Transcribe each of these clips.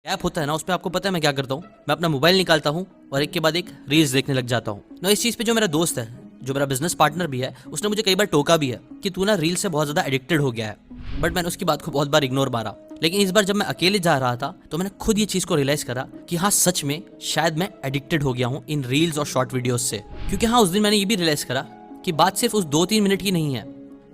App होता है ना, उस पर आपको पता है मैं क्या करता हूँ, मैं अपना मोबाइल निकालता हूँ और एक के बाद एक रील्स देखने लग जाता हूँ ना। इस चीज़ पे जो मेरा दोस्त है, जो मेरा बिजनेस पार्टनर भी है, उसने मुझे कई बार टोका भी है कि तू ना रील से बहुत ज़्यादा एडिक्टेड हो गया है। बट मैंने उसकी बात को बहुत बार इग्नोर मारा। लेकिन इस बार जब मैं अकेले जा रहा था तो मैंने खुद ये चीज़ को रियलाइज़ करा कि हाँ, सच में शायद मैं एडिक्टेड हो गया हूँ इन रील्स और शॉर्ट वीडियोज़ से। क्योंकि हाँ, उस दिन मैंने ये भी रियलाइज़ करा कि बात सिर्फ उस 2-3 मिनट की नहीं है।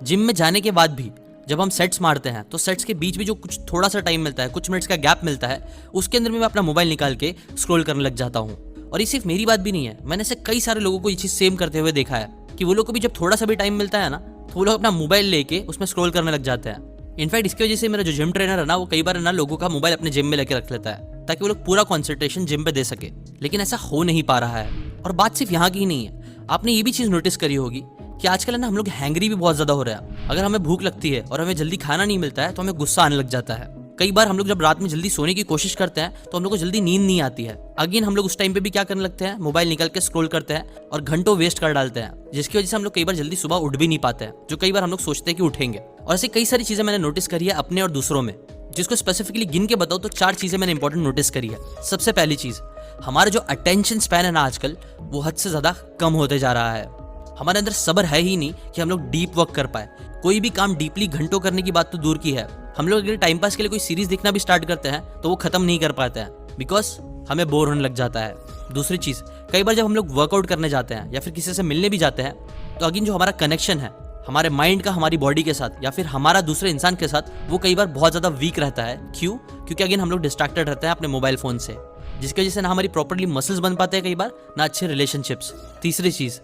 जिम में जाने के बाद भी जब हम सेट्स मारते हैं तो सेट्स के बीच में जो कुछ थोड़ा सा टाइम मिलता है, कुछ मिनट्स का गैप मिलता है, उसके अंदर में मैं अपना मोबाइल निकाल के स्क्रॉल करने लग जाता हूँ। और ये सिर्फ मेरी बात भी नहीं है, मैंने ऐसे कई सारे लोगों को ये चीज़ सेम करते हुए देखा है कि वो लोग को भी जब थोड़ा सा भी टाइम मिलता है ना, तो वो लोग अपना मोबाइल लेके उसमें स्क्रॉल करने लग जाते हैं। इनफैक्ट इसकी वजह से मेरा जो जिम ट्रेनर है ना, वो कई बार ना लोगों का मोबाइल अपने जिम में लेके रख लेता है ताकि वो लोग पूरा कॉन्सेंट्रेशन जिम पे दे सके। लेकिन ऐसा हो नहीं पा रहा है। और बात सिर्फ यहाँ की ही नहीं है, आपने ये भी चीज़ नोटिस करी होगी कि आजकल है ना, हम लोग हैंग्री भी बहुत ज़्यादा हो रहा है। अगर हमें भूख लगती है और हमें जल्दी खाना नहीं मिलता है तो हमें गुस्सा आने लग जाता है। कई बार हम लोग जब रात में जल्दी सोने की कोशिश करते हैं तो हम लोग को जल्दी नींद नहीं आती है। अगेन हम लोग उस टाइम पे भी क्या करने लगते हैं, मोबाइल निकल के स्क्रॉल करते हैं और घंटों वेस्ट कर डालते हैं, जिसकी वजह से हम लोग कई बार जल्दी सुबह उठ भी नहीं पाते हैं, जो कई बार हम लोग सोचते हैं कि उठेंगे। और ऐसी कई सारी चीज़ें मैंने नोटिस करी है अपने और दूसरों में, जिसको स्पेसिफिकली गिन के बताऊँ तो 4 चीज़ें मैंने इंपॉर्टेंट नोटिस करी है। सबसे पहली चीज़, हमारा जो अटेंशन स्पैन है ना आजकल, वो हद से ज़्यादा कम होते जा रहा है। हमारे अंदर सब्र है ही नहीं कि हम लोग डीप वर्क कर पाए। कोई भी काम डीपली घंटों करने की बात तो दूर की है, हम लोग अगर टाइम पास के लिए कोई सीरीज देखना भी स्टार्ट करते हैं तो वो खत्म नहीं कर पाते हैं, बिकॉज हमें बोर होने लग जाता है। दूसरी चीज़, कई बार जब हम लोग वर्कआउट करने जाते हैं या फिर किसी से मिलने भी जाते हैं तो अगेन जो हमारा कनेक्शन है हमारे माइंड का हमारी बॉडी के साथ या फिर हमारा दूसरे इंसान के साथ, वो कई बार बहुत ज़्यादा वीक रहता है। क्यों? क्योंकि अगेन हम लोग डिस्ट्रैक्टेड रहते हैं अपने मोबाइल फ़ोन से, जिसकी वजह से ना हमारी प्रॉपर्ली मसल्स बन पाते हैं कई बार, ना अच्छे रिलेशनशिप्स। तीसरी चीज़,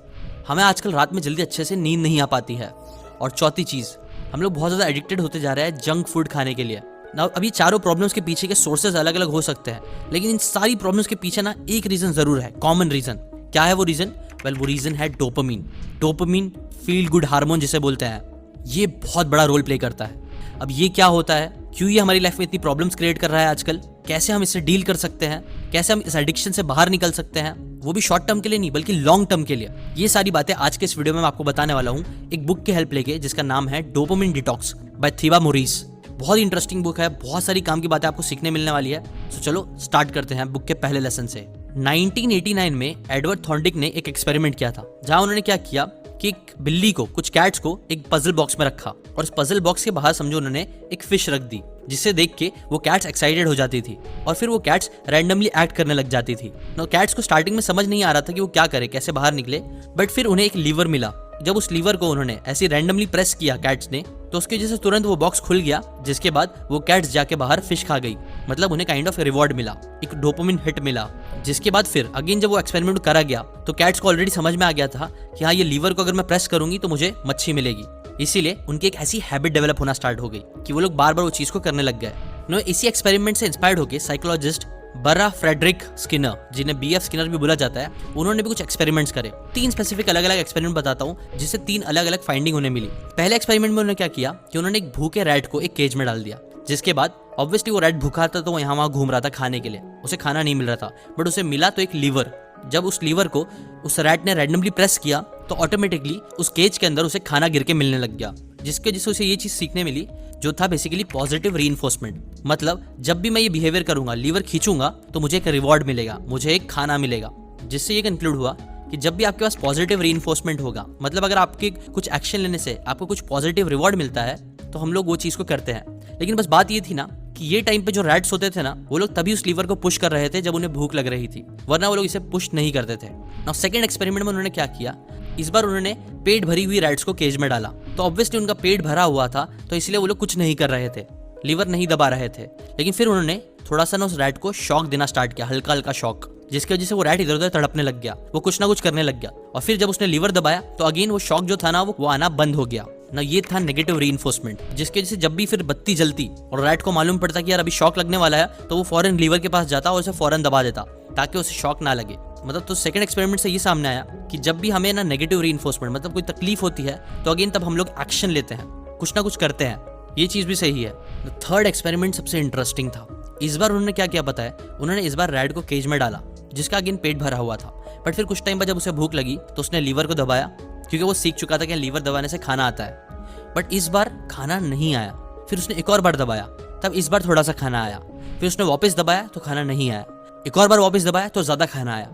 हमें आजकल रात में जल्दी अच्छे से नींद नहीं आ पाती है। और चौथी चीज़, हम लोग बहुत ज़्यादा एडिक्टेड होते जा रहे हैं जंक फूड खाने के लिए ना। अभी चारों प्रॉब्लम्स के पीछे के सोर्सेज अलग अलग हो सकते हैं, लेकिन इन सारी प्रॉब्लम्स के पीछे ना एक रीज़न ज़रूर है, कॉमन रीज़न। क्या है वो रीज़न? वेल, वो रीज़न है dopamine. Dopamine feel good hormone जिसे बोलते हैं, ये बहुत बड़ा रोल प्ले करता है। अब ये क्या होता है, क्यों ये हमारी लाइफ में इतनी प्रॉब्लम्स क्रिएट कर रहा है आजकल, कैसे हम इससे डील कर सकते हैं, कैसे हम इस एडिक्शन से बाहर निकल सकते हैं, वो भी शॉर्ट टर्म के लिए नहीं बल्कि लॉन्ग टर्म के लिए, ये सारी बातें आज के इस वीडियो में मैं आपको बताने वाला हूँ, एक बुक की हेल्प लेके, जिसका नाम है डोपामिन डिटॉक्स बाय थीबा मोरिस। बहुत ही इंटरेस्टिंग बुक है, बहुत सारी काम की बातें आपको सीखने मिलने वाली है। तो चलो स्टार्ट करते हैं बुक के पहले लेसन से। 1989 में एडवर्ड थॉर्नडिक ने एक एक्सपेरिमेंट किया था, जहां उन्होंने क्या किया कि एक बिल्ली को, कुछ कैट्स को एक पजल बॉक्स में रखा और उस पजल बॉक्स के बाहर समझो उन्होंने एक फिश रख दी, जिसे देख के वो कैट्स एक्साइटेड हो जाती थी और फिर वो कैट्स रैंडमली एक्ट करने लग जाती थी। ना कैट्स को स्टार्टिंग में समझ नहीं आ रहा था कि वो क्या करे, कैसे बाहर निकले, बट फिर उन्हें एक लीवर मिला। जब उस लीवर को उन्होंने ऐसे रैंडमली प्रेस किया कैट्स ने, तो उसकी वजह से तुरंत वो बॉक्स खुल गया, जिसके बाद वो कैट्स जाके बाहर फिश खा गई। मतलब उन्हें काइंड ऑफ रिवॉर्ड मिला, एक डोपामिन हिट मिला। जिसके बाद फिर अगेन जब वो एक्सपेरिमेंट करा गया तो कैट्स को ऑलरेडी समझ में आ गया था कि हाँ, ये लीवर को अगर मैं प्रेस करूंगी तो मुझे मच्छी मिलेगी। इसीलिए उनकी एक ऐसी हैबिट डेवलप होना स्टार्ट हो गई कि वो लोग बार बार वो चीज को करने लग गए। नो, इसी एक्सपेरिमेंट से इंस्पायर्ड होकर साइकोलॉजिस्ट बर्रा फ्रेडरिक स्किनर, जिन्हें BF स्किनर भी बोला जाता है, उन्होंने भी कुछ एक्सपेरिमेंट्स करे। 3 स्पेसिफिक अलग अलग एक्सपेरिमेंट बताता हूँ, जिससे 3 अलग अलग फाइंडिंग उन्हें मिली। पहले एक्सपेरिमेंट में उन्होंने क्या किया कि उन्होंने एक भूखे रैट को एक केज में डाल दिया, जिसके बाद ऑब्वियसली वो रैट भूखा था तो यहाँ वहाँ घूम रहा था खाने के लिए, उसे खाना नहीं मिल रहा था, बट उसे मिला तो एक लीवर। जब उस लीवर को उस रैट ने रैंडमली प्रेस किया तो ऑटोमेटिकली उस केज के अंदर उसे खाना गिर के मिलने लग गया, जिसके वजह से उसे ये चीज़ सीखने मिली जो था बेसिकली पॉजिटिव रीइंफोर्समेंट। मतलब जब भी मैं ये बिहेवियर करूंगा, लीवर खींचूंगा, तो मुझे एक रिवॉर्ड मिलेगा, मुझे एक खाना मिलेगा। जिससे ये कंक्लूड हुआ कि जब भी आपके पास पॉजिटिव रीइंफोर्समेंट होगा, मतलब अगर आपके कुछ एक्शन लेने से आपको कुछ पॉजिटिव रिवॉर्ड मिलता है, तो हम लोग वो चीज़ को करते हैं। लेकिन बस बात ये थी ना कि ये टाइम पे जो रैट्स होते थे ना, वो लोग तभी उस लीवर को पुश कर रहे थे जब उन्हें भूख लग रही थी, वरना वो लोग इसे पुश नहीं करते थे। नाउ सेकंड एक्सपेरिमेंट में उन्होंने क्या किया, इस बार उन्होंने पेट भरी हुई रैट्स को केज में डाला। तो ऑब्वियसली उनका पेट भरा हुआ था, तो इसलिए वो लोग कुछ नहीं कर रहे थे, लीवर नहीं दबा रहे थे। लेकिन फिर उन्होंने थोड़ा सा ना उस रैट को शॉक देना स्टार्ट किया, हल्का हल्का शॉक, जिसकी वजह से वो रैट इधर उधर तड़पने लग गया, वो कुछ ना कुछ करने लग गया। और फिर जब उसने लीवर दबाया तो अगेन वो शॉक जो था ना, वो आना बंद हो गया ना। ये था नेगेटिव रीइंफोर्समेंट, जिसकी वजह से जब भी फिर बत्ती जलती और रैट को मालूम पड़ता कि यार अभी शॉक लगने वाला है, तो वो फौरन लीवर के पास जाता और उसे फौरन दबा देता ताकि उसे शॉक ना लगे। मतलब तो सेकंड एक्सपेरिमेंट से ये सामने आया कि जब भी हमें ना नेगेटिव रीइंफोर्समेंट, मतलब कोई तकलीफ होती है, तो अगेन तब हम लोग एक्शन लेते हैं, कुछ ना कुछ करते हैं। ये चीज़ भी सही है। थर्ड एक्सपेरिमेंट सबसे इंटरेस्टिंग था। इस बार उन्होंने क्या किया पता है, उन्होंने इस बार रैट को केज में डाला, जिसका अगेन पेट भरा हुआ था, बट फिर कुछ टाइम बाद जब उसे भूख लगी तो उसने लीवर को दबाया, क्योंकि वो सीख चुका था कि लीवर दबाने से खाना आता है। बट इस बार खाना नहीं आया। फिर उसने एक और बार दबाया, तब इस बार थोड़ा सा खाना आया। फिर उसने वापस दबाया तो खाना नहीं आया, एक और बार वापस दबाया तो ज्यादा खाना आया।